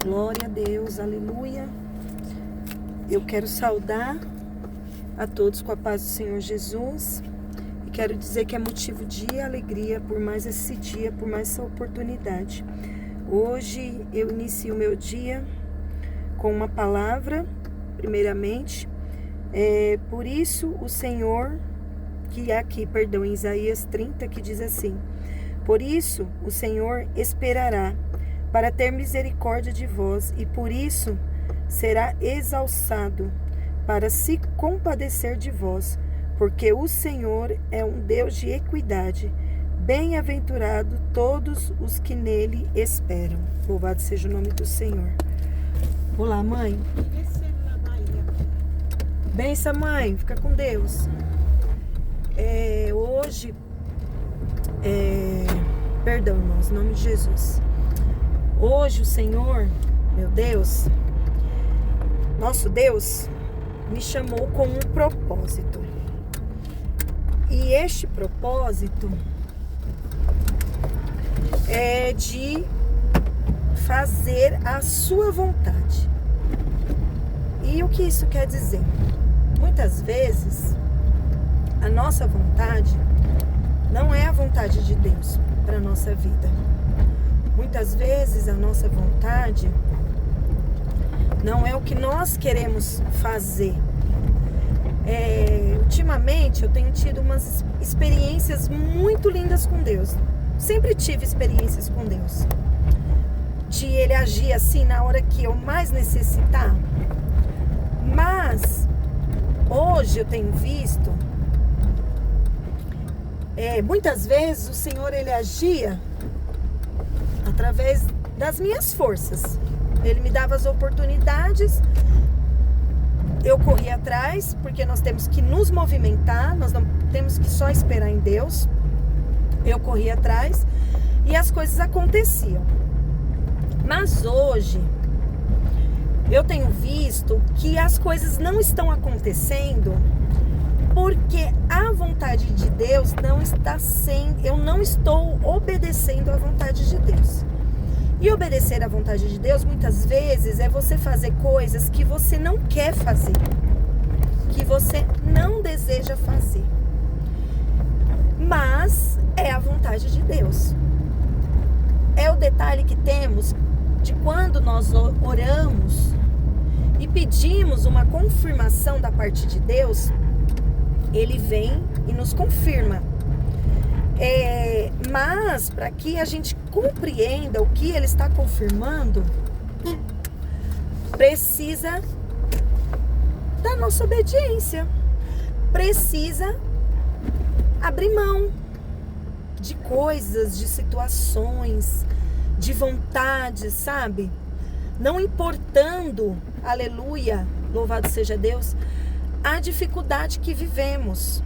Glória a Deus, aleluia. Eu quero saudar a todos com a paz do Senhor Jesus. E quero dizer que é motivo de alegria por mais esse dia, por mais essa oportunidade. Hoje eu inicio o meu dia com uma palavra, primeiramente. Por isso o Senhor, que é aqui, em Isaías 30, que diz assim: por isso o Senhor esperará para ter misericórdia de vós, e por isso será exalçado para se compadecer de vós, porque o Senhor é um Deus de equidade. Bem-aventurado todos os que nele esperam. Louvado seja o nome do Senhor. Olá, mãe. Benção, mãe. Fica com Deus. Hoje, perdão, irmãos, em nome de Jesus. Hoje o Senhor, meu Deus, nosso Deus, me chamou com um propósito. E este propósito é de fazer a sua vontade. E o que isso quer dizer? Muitas vezes, a nossa vontade não é a vontade de Deus para a nossa vida. Muitas vezes a nossa vontade não é o que nós queremos fazer. Ultimamente eu tenho tido umas experiências muito lindas com Deus. Sempre tive experiências com Deus. De Ele agir assim na hora que eu mais necessitar. Mas hoje eu tenho visto, muitas vezes o Senhor Ele agia através das minhas forças. Ele me dava as oportunidades, eu corria atrás, porque nós temos que nos movimentar, nós não temos que só esperar em Deus. Eu corria atrás e as coisas aconteciam. Mas hoje eu tenho visto que as coisas não estão acontecendo porque a vontade de Deus não está sendo, eu não estou obedecendo à vontade de Deus. E obedecer à vontade de Deus, muitas vezes, é você fazer coisas que você não quer fazer, que você não deseja fazer. Mas é a vontade de Deus. É o detalhe que temos de quando nós oramos e pedimos uma confirmação da parte de Deus, Ele vem e nos confirma. Mas para que a gente compreenda o que Ele está confirmando, precisa da nossa obediência. Precisa abrir mão de coisas, de situações, de vontades, sabe? Não importando, aleluia, louvado seja Deus, a dificuldade que vivemos.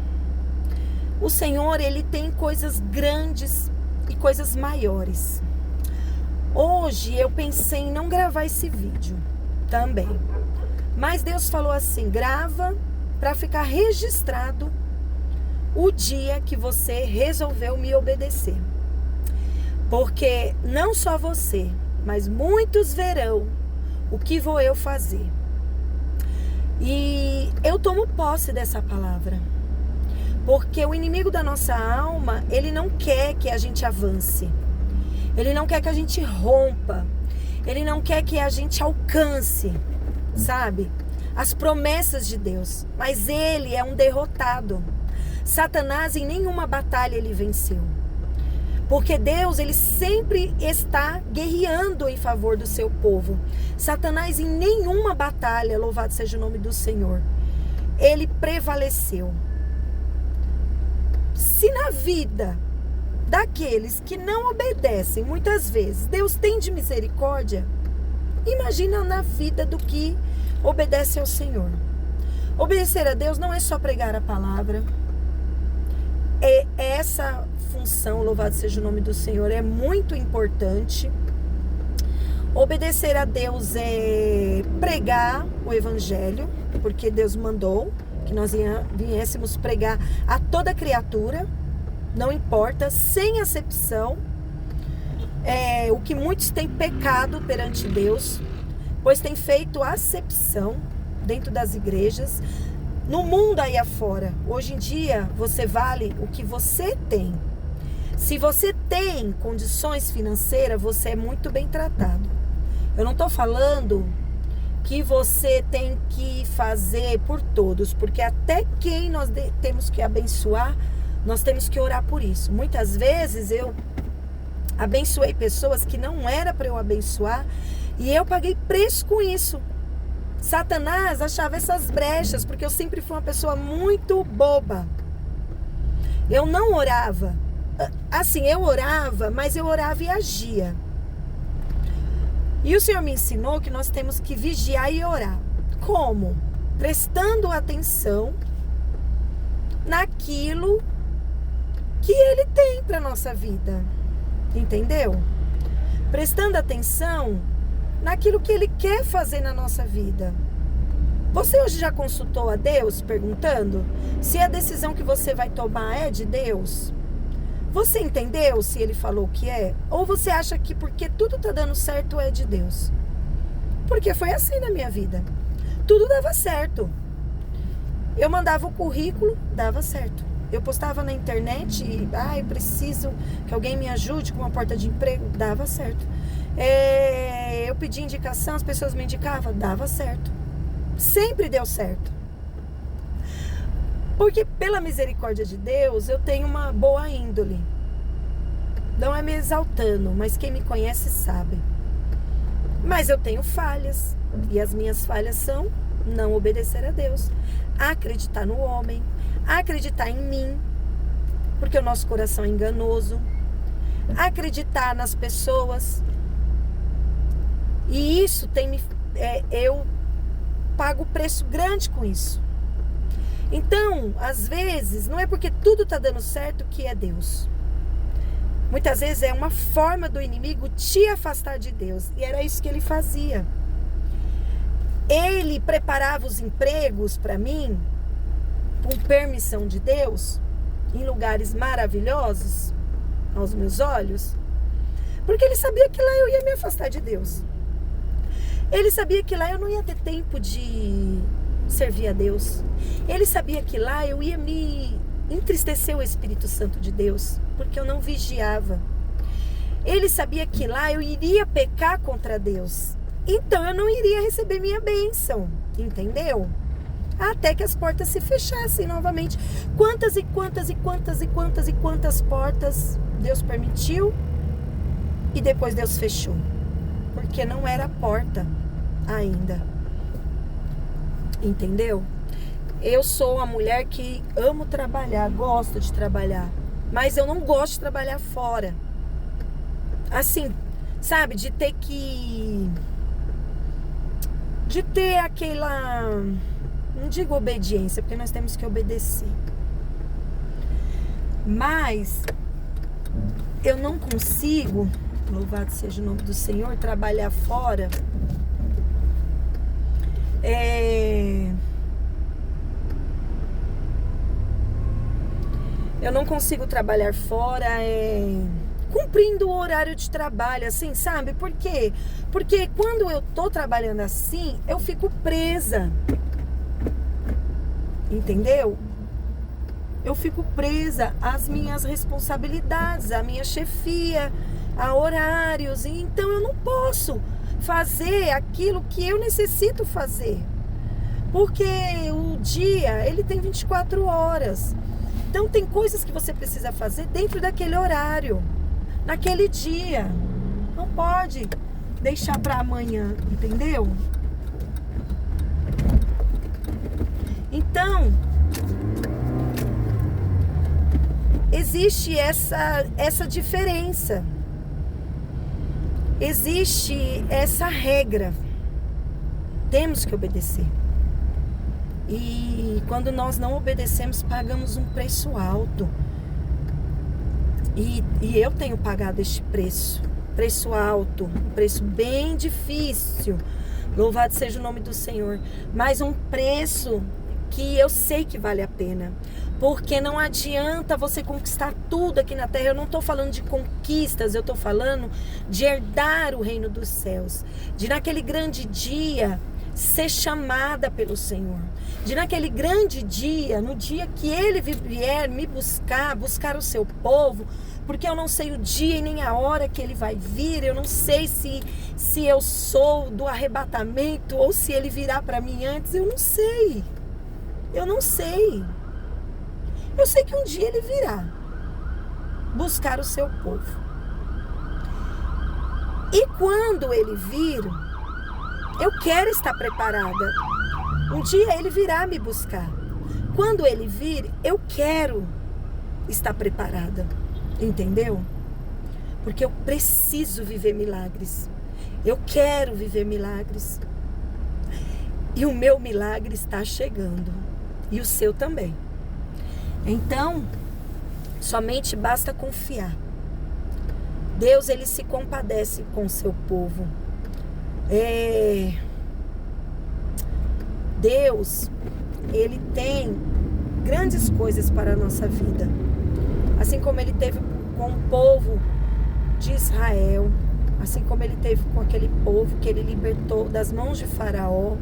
O Senhor, Ele tem coisas grandes e coisas maiores. Hoje eu pensei em não gravar esse vídeo também. Mas Deus falou assim: grava para ficar registrado o dia que você resolveu me obedecer. Porque não só você, mas muitos verão o que vou eu fazer. E eu tomo posse dessa palavra. Porque o inimigo da nossa alma, ele não quer que a gente avance. Ele não quer que a gente rompa. Ele não quer que a gente alcance, sabe? As promessas de Deus. Mas ele é um derrotado. Satanás em nenhuma batalha ele venceu. Porque Deus, ele sempre está guerreando em favor do seu povo. Satanás em nenhuma batalha, louvado seja o nome do Senhor, ele prevaleceu. Se na vida daqueles que não obedecem, muitas vezes, Deus tem de misericórdia, imagina na vida do que obedece ao Senhor. Obedecer a Deus não é só pregar a palavra. Essa função, louvado seja o nome do Senhor, é muito importante. Obedecer a Deus é pregar o Evangelho, porque Deus mandou que nós viéssemos pregar a toda criatura, não importa, sem acepção. o que muitos têm pecado perante Deus, pois têm feito acepção dentro das igrejas, no mundo aí afora. Hoje em dia, você vale o que você tem. Se você tem condições financeiras, você é muito bem tratado. Eu não estou falando que você tem que fazer por todos, porque até quem nós temos que abençoar, nós temos que orar por isso. Muitas vezes eu abençoei pessoas que não era para eu abençoar e eu paguei preço com isso. Satanás achava essas brechas, porque eu sempre fui uma pessoa muito boba. Eu não orava. Assim, eu orava, mas eu orava e agia. E o Senhor me ensinou que nós temos que vigiar e orar. Como? Prestando atenção naquilo que Ele tem para nossa vida. Entendeu? Prestando atenção naquilo que Ele quer fazer na nossa vida. Você hoje já consultou a Deus perguntando se a decisão que você vai tomar é de Deus? Você entendeu se Ele falou que é? Ou você acha que porque tudo tá dando certo é de Deus? Porque foi assim na minha vida. Tudo dava certo. Eu mandava o currículo, dava certo. Eu postava na internet e, eu preciso que alguém me ajude com uma porta de emprego, dava certo. Eu pedi indicação, as pessoas me indicavam, dava certo. Sempre deu certo. Porque pela misericórdia de Deus, eu tenho uma boa índole. Não é me exaltando, mas quem me conhece sabe. Mas eu tenho falhas. E as minhas falhas são não obedecer a Deus. Acreditar no homem. Acreditar em mim. Porque o nosso coração é enganoso. Acreditar nas pessoas. E isso eu pago preço grande com isso. Então, às vezes, não é porque tudo está dando certo que é Deus. Muitas vezes é uma forma do inimigo te afastar de Deus. E era isso que ele fazia. Ele preparava os empregos para mim, com permissão de Deus, em lugares maravilhosos, aos meus olhos, porque ele sabia que lá eu ia me afastar de Deus. Ele sabia que lá eu não ia ter tempo de servir a Deus. Ele sabia que lá eu ia me entristecer o Espírito Santo de Deus, porque eu não vigiava. Ele sabia que lá eu iria pecar contra Deus. Então eu não iria receber minha bênção, entendeu? Até que as portas se fechassem novamente. Quantas e quantas e quantas e quantas e quantas portas Deus permitiu e depois Deus fechou. Porque não era a porta ainda. Entendeu? Eu sou uma mulher que amo trabalhar, gosto de trabalhar, mas eu não gosto de trabalhar fora. Assim, sabe, de ter aquela, não digo obediência, porque nós temos que obedecer. Mas eu não consigo, louvado seja o nome do Senhor, trabalhar fora. Eu não consigo trabalhar fora cumprindo o horário de trabalho, assim, sabe? Por quê? Porque quando eu tô trabalhando assim, eu fico presa. Entendeu? Eu fico presa às minhas responsabilidades, à minha chefia, a horários. Então eu não posso fazer aquilo que eu necessito fazer. Porque o dia, ele tem 24 horas. Então tem coisas que você precisa fazer dentro daquele horário, naquele dia. Não pode deixar para amanhã, entendeu? Então, existe essa diferença. Existe essa regra. Temos que obedecer. E quando nós não obedecemos, pagamos um preço alto. E eu tenho pagado este preço. Preço alto. Um preço bem difícil. Louvado seja o nome do Senhor. Mas um preço aqui, eu sei que vale a pena. Porque não adianta você conquistar tudo aqui na terra. Eu não estou falando de conquistas, eu estou falando de herdar o reino dos céus. De naquele grande dia ser chamada pelo Senhor. De naquele grande dia, no dia que Ele vier me buscar o seu povo, porque eu não sei o dia e nem a hora que Ele vai vir. Eu não sei se eu sou do arrebatamento ou se Ele virá para mim antes. Eu não sei. Eu sei que um dia Ele virá buscar o seu povo. E quando Ele vir, eu quero estar preparada. Um dia Ele virá me buscar. Quando Ele vir, eu quero estar preparada. Entendeu? Porque eu preciso viver milagres. Eu quero viver milagres. E o meu milagre está chegando. E o seu também. Então, somente basta confiar. Deus, Ele se compadece com o seu povo. Deus, Ele tem grandes coisas para a nossa vida. Assim como Ele teve com o povo de Israel, assim como Ele teve com aquele povo que Ele libertou das mãos de Faraó.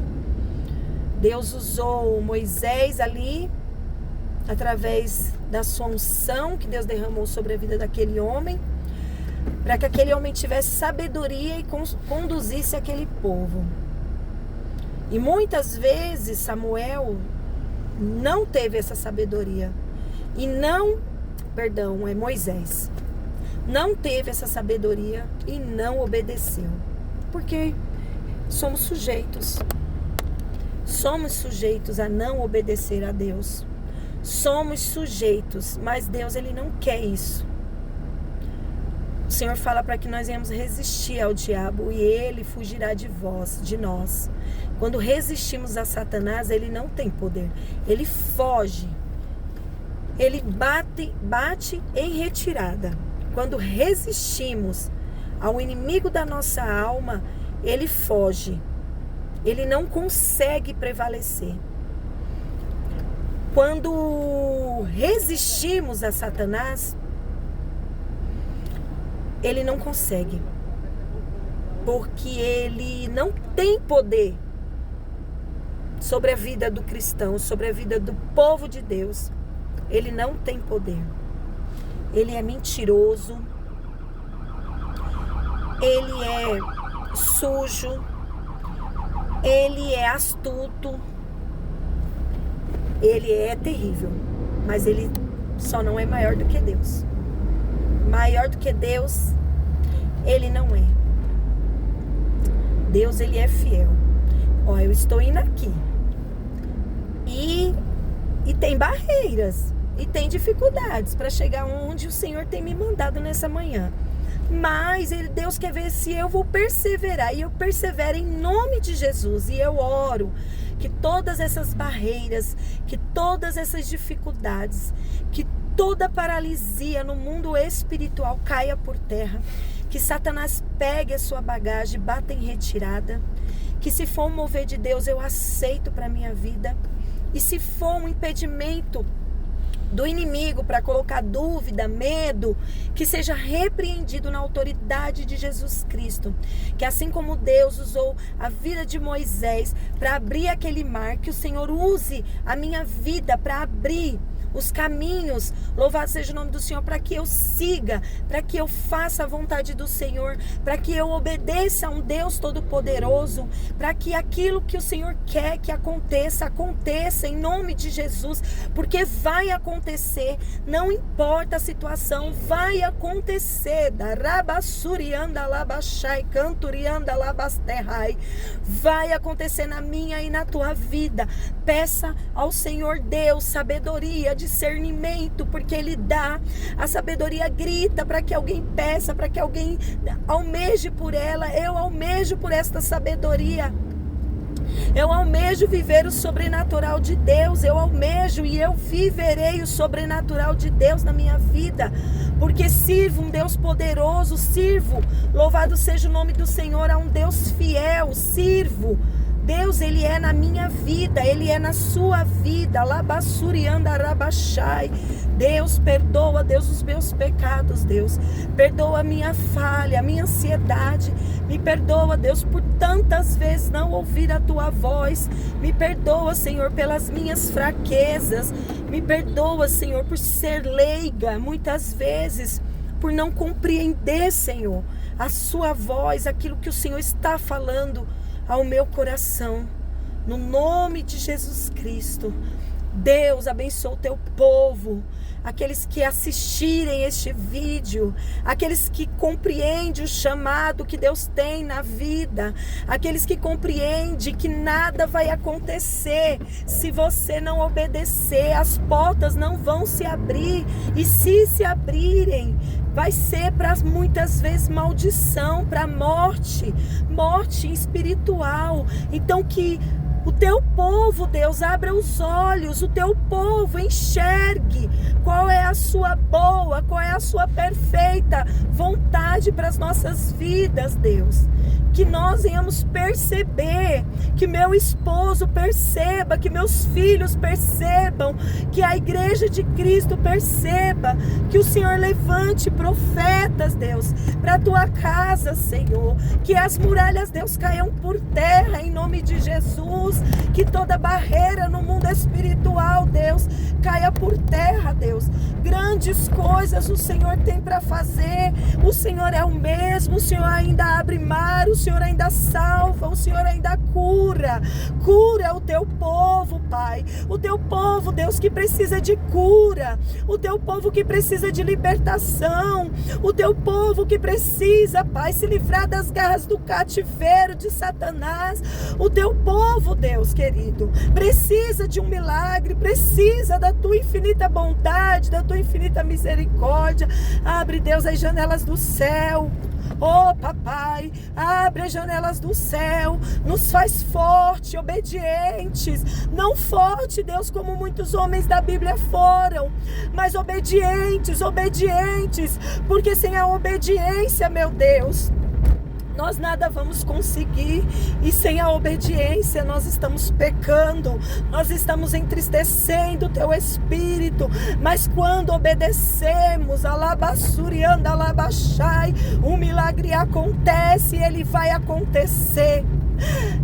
Deus usou Moisés ali, através da sua unção que Deus derramou sobre a vida daquele homem, para que aquele homem tivesse sabedoria e conduzisse aquele povo. E muitas vezes Samuel não teve essa sabedoria. Moisés não teve essa sabedoria e não obedeceu. Porque somos sujeitos. Somos sujeitos a não obedecer a Deus. Somos sujeitos, mas Deus, Ele não quer isso. O Senhor fala para que nós venhamos resistir ao diabo e ele fugirá de nós. Quando resistimos a Satanás, ele não tem poder. Ele foge. Ele bate em retirada. Quando resistimos ao inimigo da nossa alma, ele foge. Ele não consegue prevalecer. Quando resistimos a Satanás, ele não consegue. Porque ele não tem poder sobre a vida do cristão, sobre a vida do povo de Deus. Ele não tem poder. Ele é mentiroso. Ele é sujo. Ele é astuto. Ele é terrível. Mas ele só não é maior do que Deus. Maior do que Deus, ele não é. Deus, ele é fiel. Ó, eu estou indo aqui. E tem barreiras. E tem dificuldades para chegar onde o Senhor tem me mandado nessa manhã. Mas Deus quer ver se eu vou perseverar. E eu persevero em nome de Jesus. E eu oro que todas essas barreiras, que todas essas dificuldades, que toda paralisia no mundo espiritual caia por terra. Que Satanás pegue a sua bagagem, bata em retirada. Que se for um mover de Deus, eu aceito para a minha vida. E se for um impedimento do inimigo para colocar dúvida, medo, que seja repreendido na autoridade de Jesus Cristo. Que assim como Deus usou a vida de Moisés para abrir aquele mar, que o Senhor use a minha vida para abrir os caminhos, louvado seja o nome do Senhor, para que eu siga, para que eu faça a vontade do Senhor, para que eu obedeça a um Deus Todo-Poderoso, para que aquilo que o Senhor quer que aconteça, aconteça em nome de Jesus, porque vai acontecer, não importa a situação, vai acontecer. Vai acontecer na minha e na tua vida. Peça ao Senhor Deus sabedoria, discernimento, porque Ele dá. A sabedoria grita para que alguém peça, para que alguém almeje por ela. Eu almejo por esta sabedoria. Eu almejo viver o sobrenatural de Deus. Eu almejo e eu viverei o sobrenatural de Deus na minha vida, porque sirvo um Deus poderoso, sirvo, louvado seja o nome do Senhor, a um Deus fiel, sirvo Deus, Ele é na minha vida, Ele é na sua vida. Labassuriandarabachai. Deus, perdoa, Deus, os meus pecados, Deus. Perdoa a minha falha, a minha ansiedade. Me perdoa, Deus, por tantas vezes não ouvir a tua voz. Me perdoa, Senhor, pelas minhas fraquezas. Me perdoa, Senhor, por ser leiga, muitas vezes, por não compreender, Senhor, a sua voz, aquilo que o Senhor está falando ao meu coração. No nome de Jesus Cristo. Deus, abençoa o teu povo, aqueles que assistirem este vídeo, aqueles que compreendem o chamado que Deus tem na vida, aqueles que compreendem que nada vai acontecer se você não obedecer, as portas não vão se abrir, e se abrirem, vai ser para muitas vezes maldição, para morte espiritual. Então que o teu povo, Deus, abra os olhos, o teu povo enxergue qual é a sua boa, qual é a sua perfeita vontade para as nossas vidas, Deus. Que nós venhamos perceber, que meu esposo perceba, que meus filhos percebam, que a igreja de Cristo perceba, que o Senhor levante profetas, Deus, para a tua casa, Senhor, que as muralhas, Deus, caiam por terra, em nome de Jesus, que toda barreira no mundo espiritual, Deus, caia por terra, Deus. Grandes coisas o Senhor tem para fazer, o Senhor é o mesmo, o Senhor ainda abre mar, o Senhor ainda salva, o Senhor ainda cura o teu povo, Pai, o teu povo, Deus, que precisa de cura, o teu povo que precisa de libertação, o teu povo que precisa, Pai, se livrar das garras do cativeiro de Satanás, o teu povo, Deus querido, precisa de um milagre, precisa da tua infinita bondade, da tua infinita misericórdia. Abre, Deus, as janelas do céu. Oh, papai, abre as janelas do céu, nos faz forte, obedientes, não forte, Deus, como muitos homens da Bíblia foram, mas obedientes, porque sem a obediência, meu Deus, nós nada vamos conseguir, e sem a obediência nós estamos pecando, nós estamos entristecendo o teu Espírito, mas quando obedecemos, alabassurianda, alabachai, um milagre acontece, ele vai acontecer.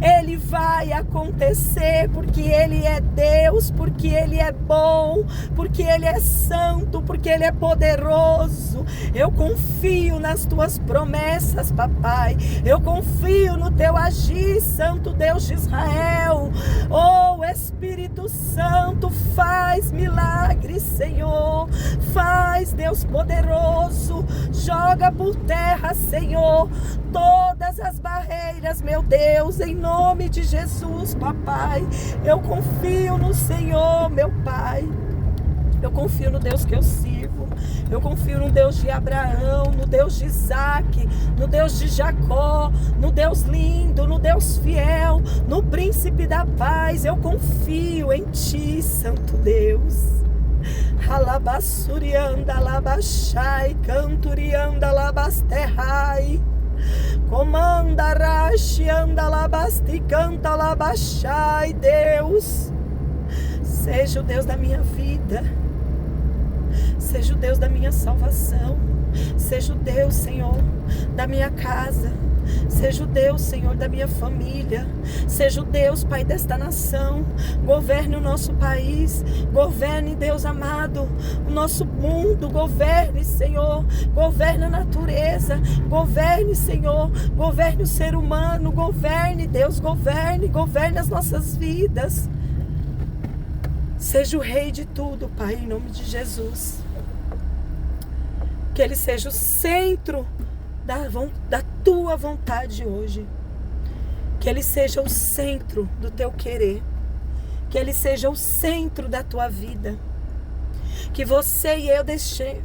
Ele vai acontecer, porque Ele é Deus, porque Ele é bom, porque Ele é santo, porque Ele é poderoso. Eu confio nas tuas promessas, papai. Eu confio no teu agir, Santo Deus de Israel. Oh, Espírito Santo, faz milagres, Senhor. Faz, Deus poderoso. Joga por terra, Senhor, todas as barreiras, meu Deus, em nome de Jesus, papai. Eu confio no Senhor, meu Pai. Eu confio no Deus que eu sirvo. Eu confio no Deus de Abraão, no Deus de Isaac, no Deus de Jacó, no Deus lindo, no Deus fiel, no príncipe da paz. Eu confio em ti, Santo Deus. Alabassurianda, alabachai, canturianda, alabasterrai. Comanda, rashi, anda, labasti, canta, labachai. Deus, seja o Deus da minha vida, seja o Deus da minha salvação, seja o Deus, Senhor, da minha casa, seja o Deus, Senhor, da minha família, seja o Deus, Pai, desta nação. Governe o nosso país, governe, Deus amado, o nosso mundo, governe, Senhor, governe a natureza, governe, Senhor, governe o ser humano, governe, Deus, governe as nossas vidas. Seja o Rei de tudo, Pai, em nome de Jesus. Que Ele seja o centro da tua vontade hoje. Que Ele seja o centro do teu querer. Que Ele seja o centro da tua vida. Que você e eu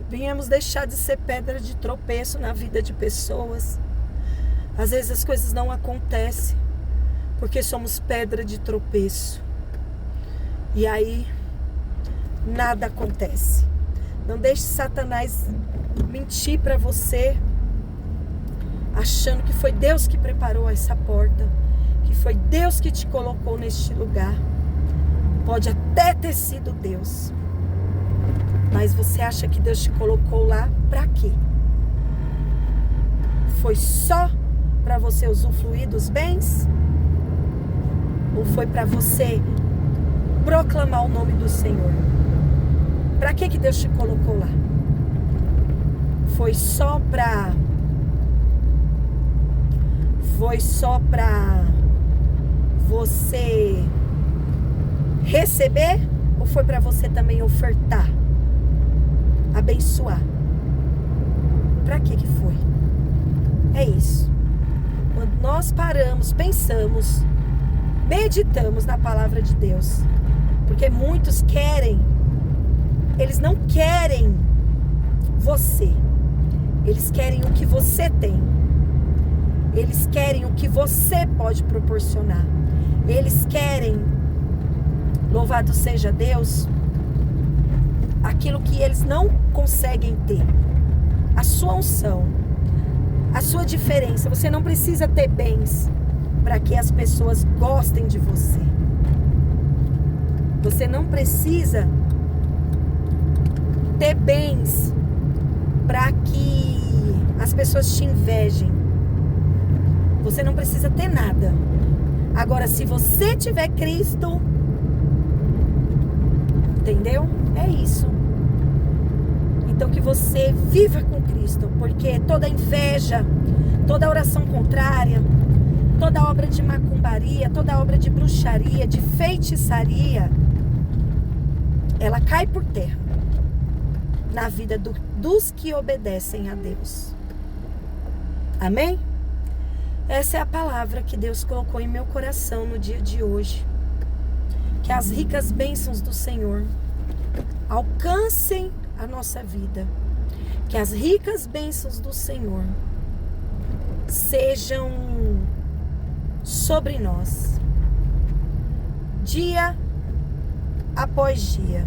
venhamos deixar de ser pedra de tropeço na vida de pessoas. Às vezes as coisas não acontecem porque somos pedra de tropeço. E aí nada acontece. Não deixe Satanás mentir para você, achando que foi Deus que preparou essa porta, que foi Deus que te colocou neste lugar. Pode até ter sido Deus, mas você acha que Deus te colocou lá para quê? Foi só para você usufruir dos bens? Ou foi para você proclamar o nome do Senhor? Para que Deus te colocou lá? Foi só para você receber? Ou foi para você também ofertar? Abençoar? Para que foi? É isso. Quando nós paramos, pensamos, meditamos na palavra de Deus, porque muitos eles não querem você, eles querem o que você tem, eles querem o que você pode proporcionar, eles querem, louvado seja Deus, aquilo que eles não conseguem ter, a sua unção, a sua diferença. Você não precisa ter bens para que as pessoas gostem de você. Você não precisa ter bens para que as pessoas te invejem. Você não precisa ter nada. Agora, se você tiver Cristo, entendeu? É isso. Então que você viva com Cristo, porque toda inveja, toda oração contrária, toda obra de macumbaria, toda obra de bruxaria, de feitiçaria, ela cai por terra na vida dos que obedecem a Deus. Amém? Essa é a palavra que Deus colocou em meu coração no dia de hoje. Que as ricas bênçãos do Senhor alcancem a nossa vida. Que as ricas bênçãos do Senhor sejam sobre nós, dia após dia.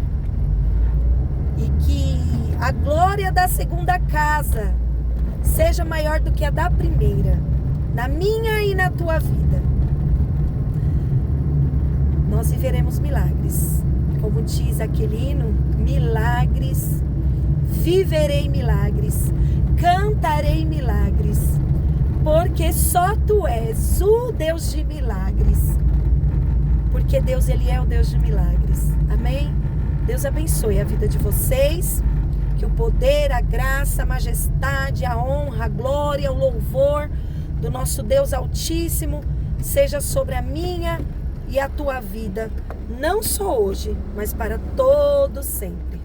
E que a glória da segunda casa seja maior do que a da primeira, na minha e na tua vida. Nós viveremos milagres. Como diz aquele hino, milagres, viverei milagres, cantarei milagres, porque só tu és o Deus de milagres. Porque Deus, Ele é o Deus de milagres. Amém? Deus abençoe a vida de vocês. Que o poder, a graça, a majestade, a honra, a glória, o louvor do nosso Deus Altíssimo seja sobre a minha e a tua vida, não só hoje, mas para todo sempre.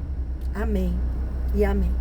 Amém e amém.